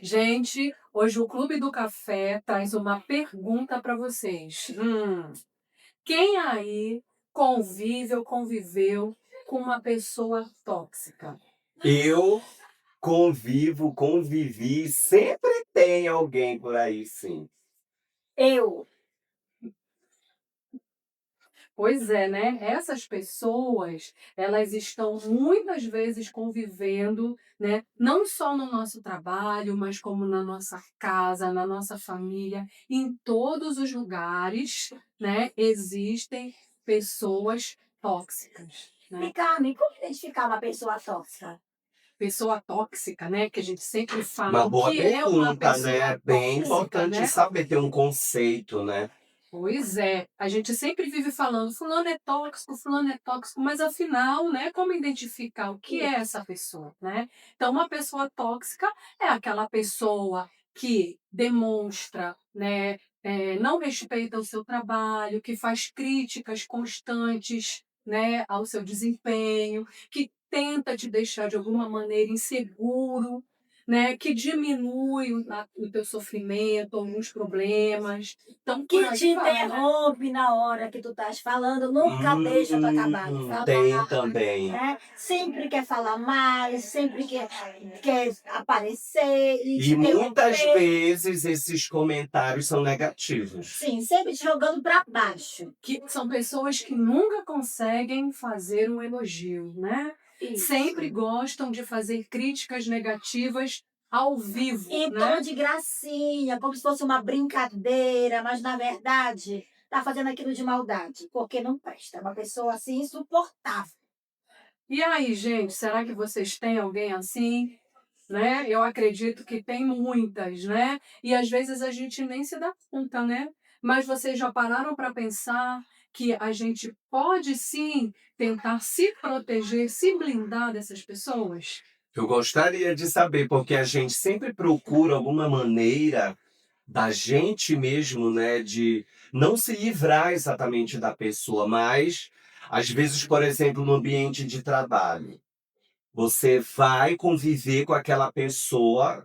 Gente, hoje o Clube do Café traz uma pergunta para vocês. Quem aí convive ou conviveu com uma pessoa tóxica? Eu convivi, sempre tem alguém por aí, sim. Eu. Pois é, né? Essas pessoas, elas estão muitas vezes convivendo, né? Não só no nosso trabalho, mas como na nossa casa, na nossa família, em todos os lugares, né? Existem pessoas tóxicas, né? E Carmen, como identificar uma pessoa tóxica? Pessoa tóxica, né? Que a gente sempre fala. Uma O boa que é uma pergunta, pessoa né? Bem tóxica, importante né? saber ter um conceito, né? Pois é, a gente sempre vive falando, fulano é tóxico, mas afinal, né, como identificar o que é essa pessoa, né? Então, uma pessoa tóxica é aquela pessoa que demonstra, né, não respeita o seu trabalho, que faz críticas constantes, né, ao seu desempenho, que tenta te deixar de alguma maneira inseguro, né, que diminui o teu sofrimento, alguns problemas. Então, por Que te aí vai, né? interrompe na hora que tu estás falando, nunca deixa tu acabar de Tem falar, também. né? Sempre quer falar mais, sempre quer aparecer e te E muitas interromper. vezes esses comentários são negativos. Sim, sempre te jogando para baixo. Que são pessoas que nunca conseguem fazer um elogio, né? Isso. Sempre gostam de fazer críticas negativas ao vivo, Em né? tom de gracinha, como se fosse uma brincadeira, mas na verdade tá fazendo aquilo de maldade, porque não presta. É uma pessoa assim insuportável. E aí, gente, será que vocês têm alguém assim? Né? Eu acredito que tem muitas, né? E às vezes a gente nem se dá conta, né? Mas vocês já pararam para pensar que a gente pode sim tentar se proteger, se blindar dessas pessoas? Eu gostaria de saber, porque a gente sempre procura alguma maneira da gente mesmo, né, de não se livrar exatamente da pessoa, mas às vezes, por exemplo, no ambiente de trabalho, você vai conviver com aquela pessoa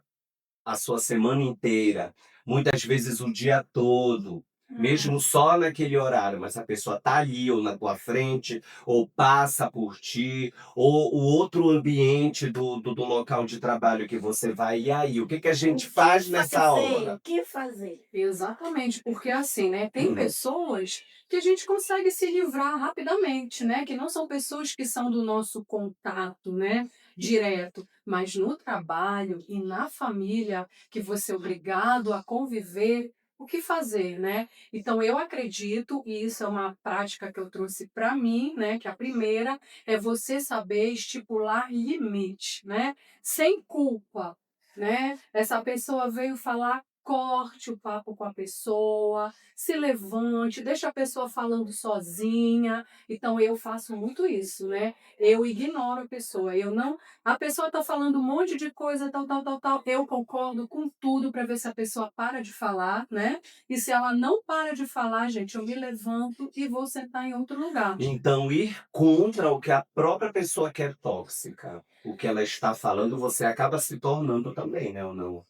a sua semana inteira, muitas vezes o dia todo, mesmo só naquele horário, mas a pessoa tá ali ou na tua frente, ou passa por ti, ou o outro ambiente do local de trabalho que você vai. E aí, o que que a gente faz nessa hora? O que fazer? Exatamente, porque assim, né, tem pessoas que a gente consegue se livrar rapidamente, né, que não são pessoas que são do nosso contato, né, direto, mas no trabalho e na família que você é obrigado a conviver, o que fazer, né? Então eu acredito, e isso é uma prática que eu trouxe para mim, né, que a primeira é você saber estipular limite, né, sem culpa, né? Essa pessoa veio falar, corte o papo com a pessoa, se levante, deixa a pessoa falando sozinha. Então eu faço muito isso, né? Eu ignoro a pessoa, eu não, a pessoa está falando um monte de coisa, tal, tal, tal, tal. Eu concordo com tudo para ver se a pessoa para de falar, né? E se ela não para de falar, gente, eu me levanto e vou sentar em outro lugar. Então, ir contra o que a própria pessoa quer tóxica, o que ela está falando, você acaba se tornando também, né, ou não?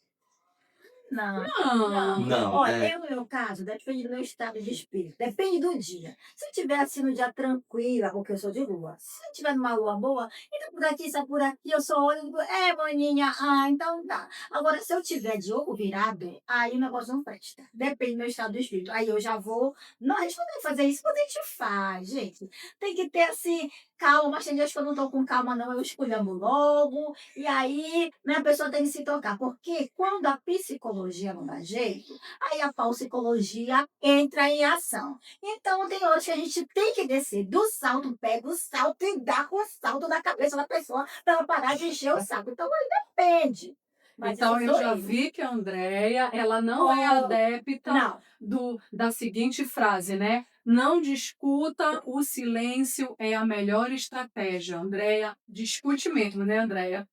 Não, Não. Não, Olha, eu no meu caso, depende do meu estado de espírito, depende do dia. Se eu estiver assim no dia tranquila, porque eu sou de lua, se eu estiver numa lua boa, então por aqui, sai por aqui, eu só olho e digo, maninha, então tá. Agora, se eu tiver de olho virado, aí o negócio não presta. Depende do meu estado de espírito. Aí eu já vou, não, a gente não tem que fazer isso, mas a gente faz, gente. Tem que ter assim, calma, mas tem dias que eu não tô com calma, não, eu escolhamo logo, e aí, né, a pessoa tem que se tocar, porque quando a psicologia não dá jeito, aí a psicologia entra em ação. Então, tem horas que a gente tem que descer do salto, pega o salto e dá com o salto na cabeça da pessoa para ela parar de encher o saco. Então, aí depende. Mas Então, isso eu sou já eu. vi que a Andréia, ela não é Oh, adepta não, da seguinte frase, né? Não discuta, o silêncio é a melhor estratégia. Andréia, discute mesmo, né, Andréia?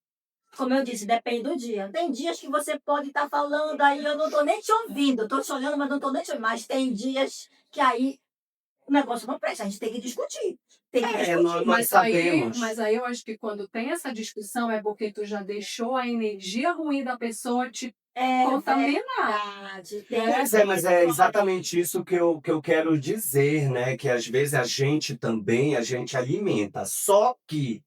como eu disse, depende do dia. Tem dias que você pode estar falando, aí eu não estou nem te ouvindo, estou te olhando, mas não estou nem te ouvindo. Mas tem dias que aí o negócio não presta, a gente tem que discutir. Tem que É, nós discutir. sabemos. Mas aí eu acho que quando tem essa discussão é porque tu já deixou a energia ruim da pessoa te É contaminar, verdade, né? Mas é exatamente isso que eu quero dizer, né? Que às vezes a gente também, a gente alimenta. Só que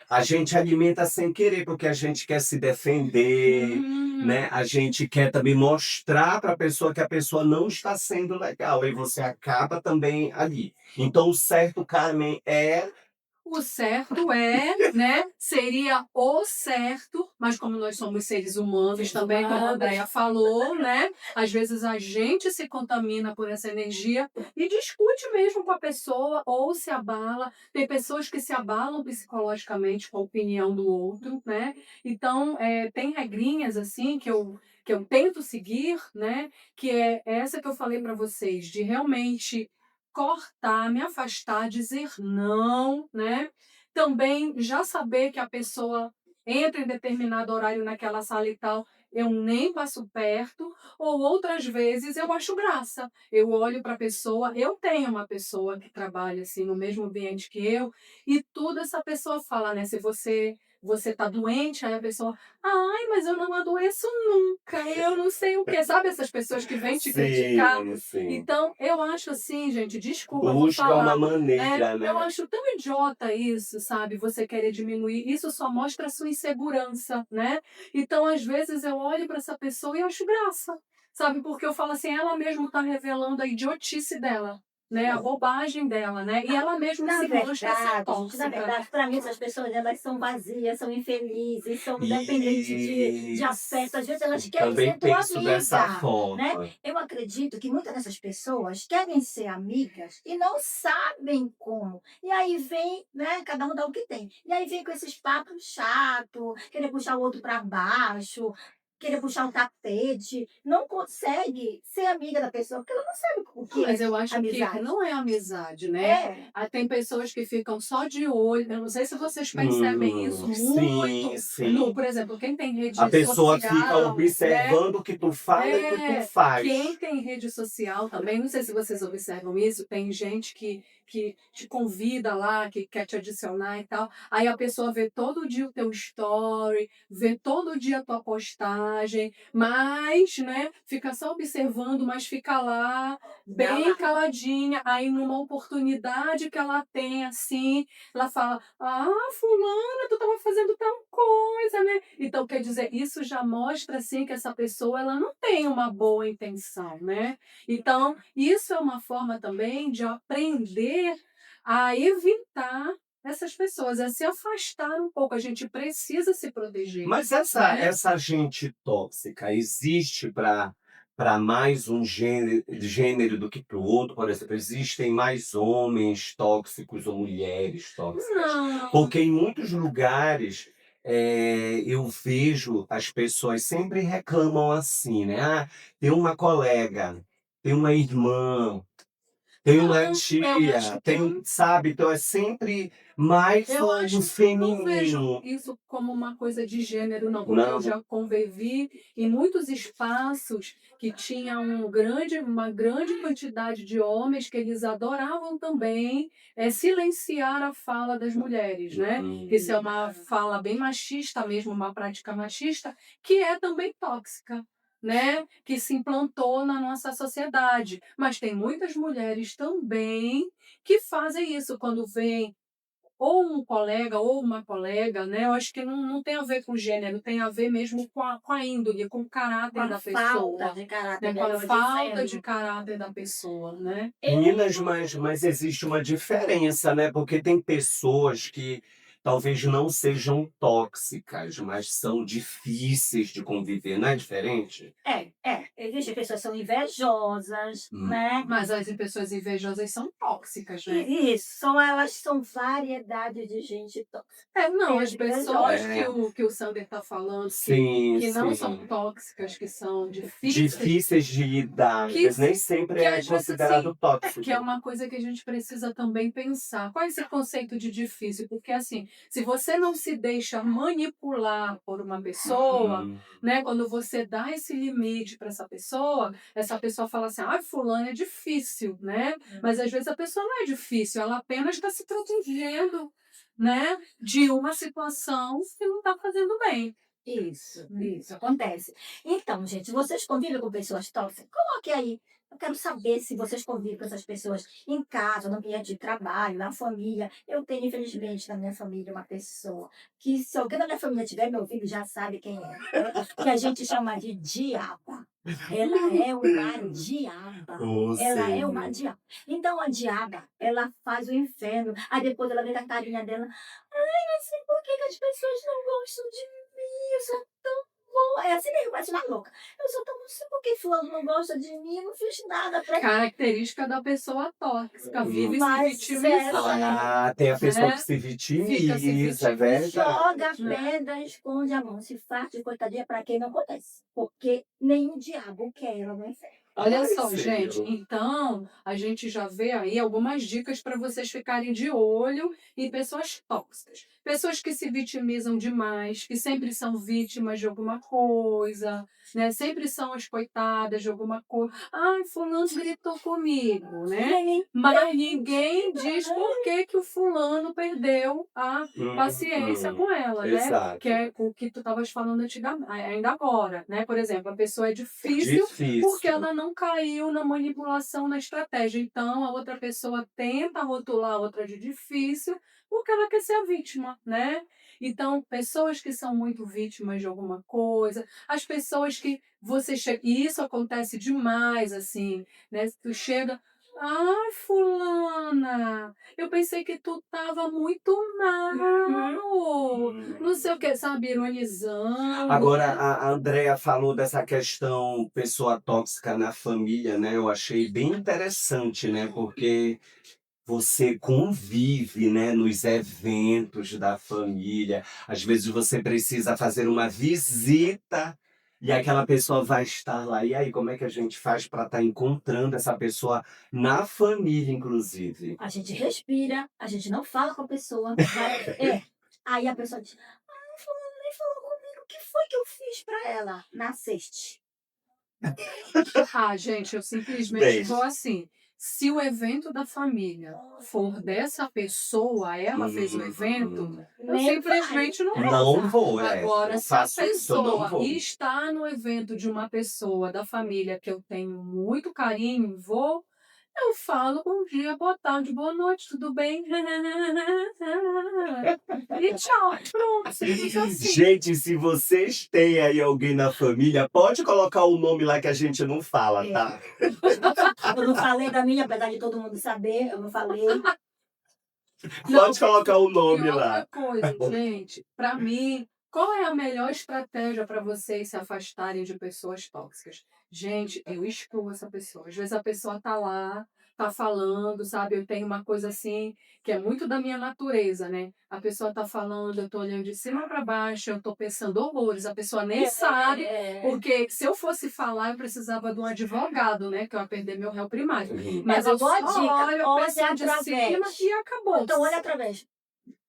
a gente alimenta sem querer, porque a gente quer se defender, Hum. né? A gente quer também mostrar para a pessoa que a pessoa não está sendo legal, e você acaba também ali. Então, o certo, Carmen, é O certo é, né, seria o certo, mas como nós somos seres humanos Seres também, como a humanos. Andrea falou, né, às vezes a gente se contamina por essa energia e discute mesmo com a pessoa ou se abala. Tem pessoas que se abalam psicologicamente com a opinião do outro, né? Então, tem regrinhas assim que eu tento seguir, né, que é essa que eu falei para vocês, de realmente cortar, me afastar, dizer não, né? Também já saber que a pessoa entra em determinado horário naquela sala e tal, eu nem passo perto, ou outras vezes eu acho graça. Eu olho para a pessoa, eu tenho uma pessoa que trabalha assim no mesmo ambiente que eu, e tudo essa pessoa fala, né? Se você tá doente, aí a pessoa, ai, mas eu não adoeço nunca, eu não sei o quê. Sabe essas pessoas que vêm te criticar? sim, sim. Então, eu acho assim, gente, desculpa, eu vou Busca uma falar, maneira, eu né? acho tão idiota isso, sabe? Você querer diminuir, isso só mostra a sua insegurança, né? Então, às vezes, eu olho para essa pessoa e acho graça, sabe? Porque eu falo assim, ela mesma está revelando a idiotice dela, né? A bobagem dela, né? E ela mesma Na se mostra ser verdade, gente, na tóxica. verdade, para mim, essas pessoas, elas são vazias, são infelizes, são dependentes de afeto. Às vezes, elas Isso. querem Também ser tua penso dessa amiga, né? forma. Eu acredito que muitas dessas pessoas querem ser amigas e não sabem como. E aí vem, né? Cada um dá o que tem. E aí vem com esses papos chato, querer puxar o outro para baixo, querer puxar o tapete. Não consegue ser amiga da pessoa, porque ela não sabe o Não, que mas é eu acho que amizade. não é amizade, né? É. Tem pessoas que ficam só de olho. Eu não sei se vocês percebem isso Sim, muito. No, sim. por exemplo, quem tem A rede pessoa fica social, né? observando o que tu fala e o que tu Quem faz. tem rede social também, não sei se vocês observam isso, tem gente que te convida lá, que quer te adicionar e tal. Aí a pessoa vê todo dia o teu story, vê todo dia a tua postagem, mas, né, fica só observando, mas fica lá Tá bem lá. caladinha. Aí numa oportunidade que ela tem assim, ela fala: "Ah, fulana, tu tava fazendo tal coisa, né?" Então, quer dizer, isso já mostra assim que essa pessoa ela não tem uma boa intenção, né? Então, isso é uma forma também de aprender a evitar essas pessoas, a se afastar um pouco. A gente precisa se proteger, Mas né? essa gente tóxica existe para mais um gênero do que para o outro? Por exemplo, existem mais homens tóxicos ou mulheres tóxicas? Não, Porque em muitos lugares eu vejo as pessoas sempre reclamam assim, né? Ah, tem uma colega, tem uma irmã, tem uma não, eu tia, acho que tem, sabe? Então é sempre mais Eu o acho que eu não vejo feminino. isso como uma coisa de gênero, não, porque eu Não. já convivi em muitos espaços que tinha uma grande quantidade de homens que eles adoravam também silenciar a fala das mulheres, né? Isso é Hum. uma fala bem machista mesmo, uma prática machista, que é também tóxica. Né, que se implantou na nossa sociedade, mas tem muitas mulheres também que fazem isso quando vêm ou um colega ou uma colega, né? Eu acho que não tem a ver com gênero, tem a ver mesmo com a índole, com o Com caráter a da falta pessoa, de caráter, né? Com a melhor falta de dizendo. caráter da pessoa, né? Meninas, Eu mas existe uma diferença, né? Porque tem pessoas que talvez não sejam tóxicas, mas são difíceis de conviver, não é diferente? existem pessoas que são invejosas, Hum. né? Mas as pessoas invejosas são tóxicas, né? E isso, elas são variedade de gente tóxica. Não, Tem as as pessoas invejosas. É, que o Sander está falando sim, que não são sim. tóxicas, que são difíceis, Difíceis de lidar, que, mas nem sempre que é às vezes assim, considerado que é tóxico. uma coisa que a gente precisa também pensar. Qual é esse conceito de difícil? Porque assim, Se você não se deixa manipular por uma pessoa, Hum. né, quando você dá esse limite para essa pessoa fala assim: "Ai, fulano é difícil", né. Mas às vezes a pessoa não é difícil, ela apenas está se protegendo, né, de uma situação que não está fazendo bem. Isso, acontece. Então, gente, vocês convivem com pessoas tóxicas? Coloque aí. Eu quero saber se vocês convivem com essas pessoas em casa, no ambiente de trabalho, na família. Eu tenho, infelizmente, na minha família, uma pessoa que, se alguém da minha família tiver me ouvindo, já sabe quem é. Que a gente chama de diaba. Ela é uma diaba. Ô, Ela é uma Senhor. diaba. Então, a diaba, ela faz o inferno. Aí depois ela vem com a carinha dela. Ai, não sei por que que as pessoas não gostam de mim. Eu sou tão boa. É assim mesmo, parece uma louca. Eu sou tão, não sei por que fulano não gosta de mim. Eu não fiz nada pra. Característica da pessoa tóxica, vive se Mas vitimizando, Ah, tem a pessoa que né, se fica se vitimiza, é joga verdade. pedra, esconde a mão. Se faz de coitadinha pra quem não acontece. Porque nem o diabo quer ela no inferno. Olha Ai, só, gente, Senhor. então a gente já vê aí algumas dicas para vocês ficarem de olho em pessoas tóxicas. Pessoas que se vitimizam demais, que sempre são vítimas de alguma coisa, né? Sempre são as coitadas de alguma coisa. Ai, fulano gritou comigo, né? Nem Mas ninguém diz por que que o fulano perdeu a paciência Uhum. com ela, né? Que Exato. é o que tu estavas falando ainda agora, né? Por exemplo, a pessoa é difícil porque Difícil. ela não caiu na manipulação, na estratégia. Então, a outra pessoa tenta rotular a outra de difícil, porque ela quer ser a vítima, né? Então, pessoas que são muito vítimas de alguma coisa, as pessoas que você chega, e isso acontece demais, assim, né? Tu chega, ai, fulana, eu pensei que tu tava muito mal, não sei o que, sabe, ironizando, Agora, né? a Andrea falou dessa questão pessoa tóxica na família, né? Eu achei bem interessante, né? Porque você convive, né, nos eventos da família. Às vezes você precisa fazer uma visita e aquela pessoa vai estar lá. E aí, como é que a gente faz para estar encontrando essa pessoa na família, inclusive? a gente respira, a gente não fala com a pessoa. É. Aí a pessoa diz: ah, fulano nem falou comigo. O que foi que eu fiz pra ela? Nasceste. Ah, gente, eu simplesmente Bem, vou assim. Se o evento da família for dessa pessoa, ela fez o evento, eu Nem vai. simplesmente não vou. não vou, Agora, eu se a faço isso, eu não pessoa vou. está no evento de uma pessoa da família que eu tenho muito carinho, e vou, eu falo bom dia, boa tarde, boa noite, tudo bem? E tchau, pronto, simples assim. Gente, se vocês têm aí alguém na família, pode colocar o nome lá que a gente não fala, É. tá? Eu não falei da minha, apesar de todo mundo saber, eu não falei. Não, Pode colocar o e nome lá. outra coisa, gente, para mim, qual é a melhor estratégia para vocês se afastarem de pessoas tóxicas? Gente, eu excluo essa pessoa. Às vezes a pessoa tá lá, tá falando, sabe? Eu tenho uma coisa assim, que é muito da minha natureza, né? A pessoa tá falando, eu tô olhando de cima para baixo, eu tô pensando horrores, a pessoa nem sabe, É, porque se eu fosse falar, eu precisava de um advogado, né? Que eu ia perder meu réu primário. Uhum. Mas uma eu boa só dica. olho a Olha pessoa de cima através. e acabou. Então, olha através.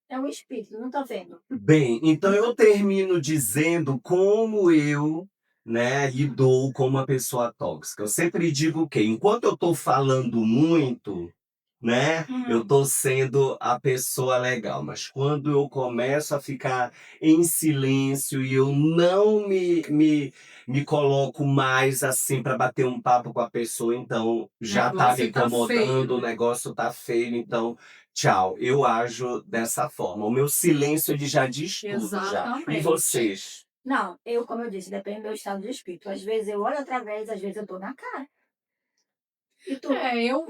É um espírito, não tá vendo? Bem, então eu termino dizendo como eu, né, lidou com uma pessoa tóxica. Eu sempre digo o quê? Enquanto eu tô falando muito, né, eu Hum. tô sendo a pessoa legal, mas quando eu começo a ficar em silêncio e eu não me coloco mais assim para bater um papo com a pessoa, então O já tá me negócio tá incomodando, feio, o né? negócio tá feio, então tchau. Eu ajo dessa forma. O meu silêncio ele já diz tudo já. E Exatamente. vocês? Não, eu, como eu disse, depende do meu estado de espírito. Às vezes eu olho através, às vezes eu tô na cara. E tu?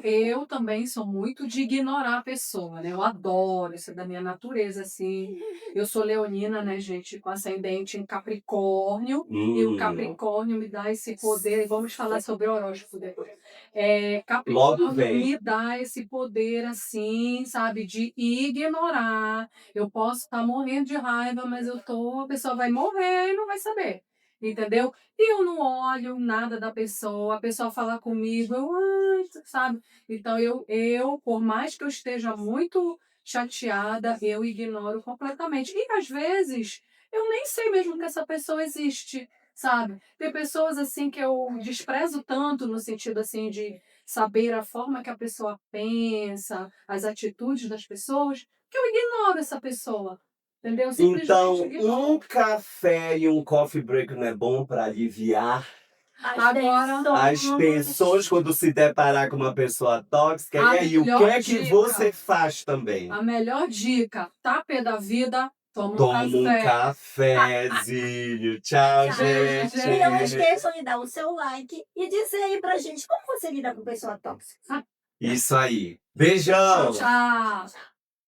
Eu também sou muito de ignorar a pessoa, né? Eu adoro, isso é da minha natureza, assim. Eu sou leonina, né, gente, com ascendente em Capricórnio, e o Hum, Capricórnio me dá esse poder, vamos falar sobre horóscopo depois. logo Capricórnio vem. me dá esse poder, assim, sabe, de ignorar. Eu posso estar morrendo de raiva, mas a pessoa vai morrer e não vai saber. entendeu? E eu não olho nada da pessoa, a pessoa fala comigo, eu, ai, sabe? Então por mais que eu esteja muito chateada, eu ignoro completamente. E às vezes eu nem sei mesmo que essa pessoa existe, sabe? Tem pessoas assim que eu desprezo tanto no sentido assim de saber a forma que a pessoa pensa, as atitudes das pessoas, que eu ignoro essa pessoa. Entendeu? Eu simplesmente Então, ignoro. um café e um coffee break não é bom para aliviar As Agora, as pessoas quando se deparar com uma pessoa tóxica? a E aí, o que melhor é que você dica, faz também? a melhor dica, tá pé da vida, toma um Toma um café. cafezinho. Tchau, Beijo, E não gente. esqueçam de dar o seu like e dizer aí pra gente como você lida com pessoa tóxica. Isso aí. Tchau, Beijão. tchau.